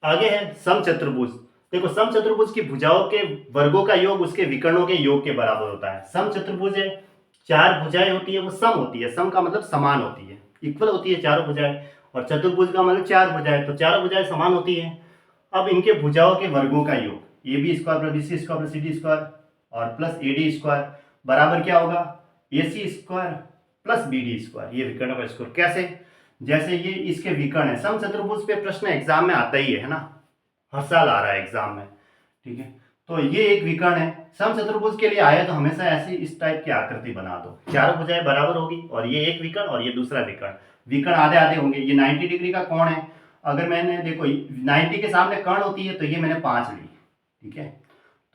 आगे है समचतुर्भुज। देखो समचतुर्भुज की भुजाओं के वर्गों का योग उसके विकर्णों के योग के बराबर होता है। समचतुर्भुज है, चार भुजाएं होती है, वो सम होती है। सम का मतलब समान होती है, इक्वल होती है चारों भुजाएं। और चतुर्भुज का मतलब चार भुजाएं, तो चारों भुजाएं समान होती है। अब इनके भुजाओं के वर्गों का योग A B square plus B C square plus C D square और प्लस ए डी स्क्वायर बराबर क्या होगा, A C square plus B D square. ये विकर्णों का स्क्वायर कैसे, जैसे ये इसके विकर्ण है। समचतुर्भुज पे प्रश्न एग्जाम में आता ही है ना, हर साल आ रहा है एग्जाम में, ठीक है। तो ये एक विकर्ण है। समचतुर्भुज के लिए आया तो हमेशा ऐसी इस टाइप की आकृति बना दो, चारों भुजाएं बराबर होगी और ये एक विकर्ण और ये दूसरा विकर्ण, विकर्ण आधे आधे होंगे। ये 90 डिग्री का कोण है। अगर मैंने देखो 90 के सामने कर्ण होती है तो ये मैंने 5 ली, ठीक है।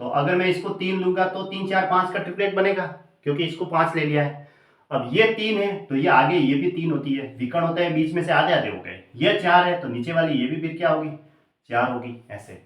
तो अगर मैं इसको 3 लूंगा तो 3 4 5 का ट्रिपलेट बनेगा, क्योंकि इसको 5 ले लिया है। अब ये 3 है तो ये आगे ये भी 3 होती है, विकर्ण होता है बीच में से आधे आधे हो गए। ये 4 है तो नीचे वाली ये भी फिर क्या होगी, 4 होगी ऐसे।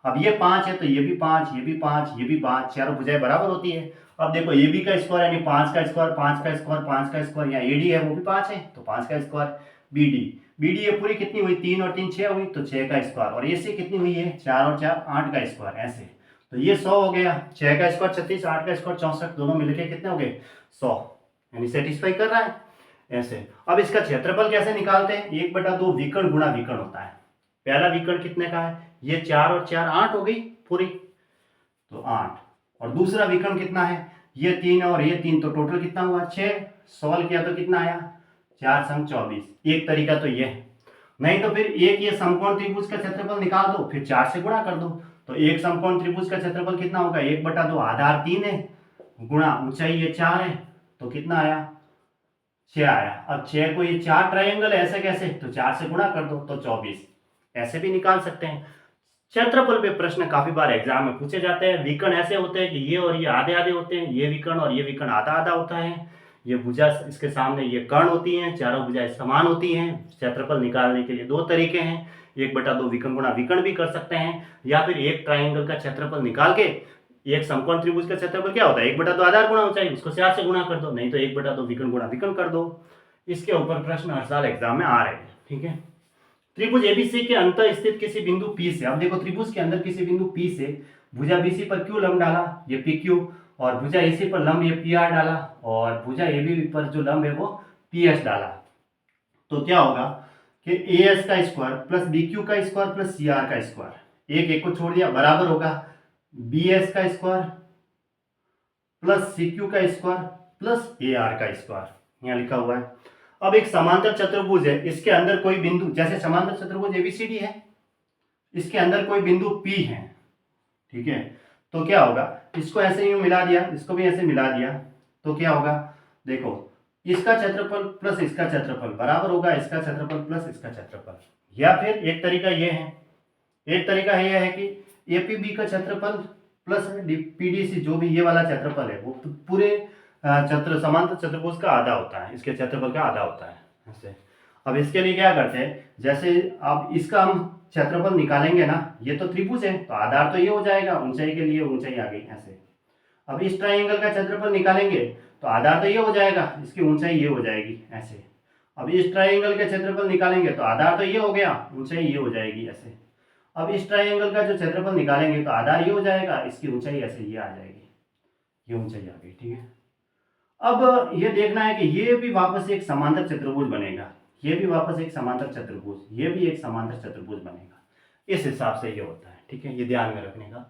अब ये 5 है तो ये भी 5, ये भी 5, ये भी 5, चारों भुजाएं बराबर होती है। अब देखो ये बी का स्क्वायर यानी 5 का स्क्वायर, 5 का स्क्वायर, 5 का स्क्वायर, यहाँ एडी है वो भी 5 है तो 5 का स्क्वायर। बीडी, बीडी ये पूरी कितनी हुई, 3 और 3 6 हुई तो 6 का स्क्वायर। और ये सी कितनी हुई है, 4 और 4 8 का स्क्वायर ऐसे। तो ये 100 हो गया, 6 का स्क्वायर 36, 8 का स्क्वायर 64, दोनों मिलके कितने हो गए 100, यानी सेटिस्फाई कर रहा है ऐसे। अब इसका क्षेत्रफल कैसे निकालते हैं, 1/2 विकर्ण गुणा विकर्ण होता है। पहला विकर्ण कितने का है, ये 4 और 4 8 हो गई पूरी, तो 8। और दूसरा विकर्ण कितना है, ये 3 और ये 3, तो टोटल कितना हुआ 6। सॉल्व किया तो कितना आया 4 संग 24। एक तरीका तो ये है, नहीं तो फिर एक ये समकोण त्रिभुज का क्षेत्रफल निकाल दो, फिर 4 से गुणा कर दो। तो एक समकोण त्रिभुज का क्षेत्रफल कितना होगा, 1/2 आधार 3 है गुणा ऊंचाई ये 4 है, तो कितना आया 6 आया। अब 6 को ये 4 ट्रायंगल है ऐसे कैसे, तो 4 से गुणा कर दो तो 24, ऐसे भी निकाल सकते हैं। क्षेत्रफल पे प्रश्न काफी बार एग्जाम में पूछे जाते हैं। विकर्ण ऐसे होते हैं कि ये और ये आधे आधे होते हैं, ये विकर्ण और ये विकर्ण आधा आधा होता है। ये भुजा इसके सामने ये कर्ण होती हैं, चारों भुजाएं समान होती हैं। क्षेत्रफल निकालने के लिए दो तरीके हैं, 1/2 विकर्ण गुणा विकर्ण भी कर सकते हैं, या फिर एक ट्राइंगल का क्षेत्रफल निकाल के, एक समकोण त्रिभुज का क्षेत्रफल क्या होता है 1/2 आधार गुणा ऊंचाई, उसको 4 से गुणा कर दो, नहीं तो 1/2 विकर्ण गुणा विकर्ण कर दो। इसके ऊपर प्रश्न हर साल एग्जाम में आ रहे हैं, ठीक है। त्रिभुज एबीसी के अंत स्थित किसी बिंदु P से, अब देखो त्रिभुज के अंदर किसी बिंदु P से भुजा BC पर Q लंब डाला, ये PQ, और भुजा AC पर लंब ये PR डाला, और भुजा AB पर जो लंब है वो PS डाला, तो क्या होगा कि AS का स्क्वायर प्लस BQ का स्क्वायर प्लस CR का स्क्वायर, एक एक को छोड़ दिया, बराबर होगा BS का स्क्वायर प्लस CQ का स्क्वायर प्लस AR का स्क्वायर, यहाँ लिखा हुआ है। अब एक समांतर चतुर्भुज है, इसके अंदर कोई बिंदु, जैसे समांतर चतुर्भुज ABCD है, इसके अंदर कोई बिंदु P है, ठीक है। तो क्या होगा, इसको ऐसे ही मिला दिया, इसको भी ऐसे मिला दिया, तो क्या होगा, देखो इसका क्षेत्रफल प्लस इसका क्षेत्रफल बराबर होगा इसका क्षेत्रफल प्लस इसका क्षेत्रफल। या फिर एक तरीका ये है, एक तरीका यह है कि APB का क्षेत्रफल प्लस PDC जो भी ये वाला क्षेत्रफल है वो पूरे समांतर चतुर्भुज का आधा होता है, इसके क्षेत्रफल का आधा होता है ऐसे। अब इसके लिए क्या करते हैं, जैसे अब इसका हम क्षेत्रफल निकालेंगे ना, ये तो त्रिभुज है तो आधार तो ये हो जाएगा, ऊंचाई के लिए ऊंचाई आ गई ऐसे। अब इस ट्राइंगल का क्षेत्रफल निकालेंगे तो आधार तो ये हो जाएगा, इसकी ऊंचाई ये हो जाएगी ऐसे। अब इस ट्राइंगल का क्षेत्रफल निकालेंगे तो आधार तो ये हो गया, ऊंचाई ये हो जाएगी ऐसे। अब इस ट्राइंगल का जो क्षेत्रफल निकालेंगे तो आधार ये हो जाएगा, इसकी ऊंचाई ऐसे ये आ जाएगी, ये ऊंचाई आ गई, ठीक है। अब ये देखना है कि ये भी वापस एक समांतर चतुर्भुज बनेगा, ये भी वापस एक समांतर चतुर्भुज, ये भी एक समांतर चतुर्भुज बनेगा, इस हिसाब से ये होता है, ठीक है। ये ध्यान में रखने का।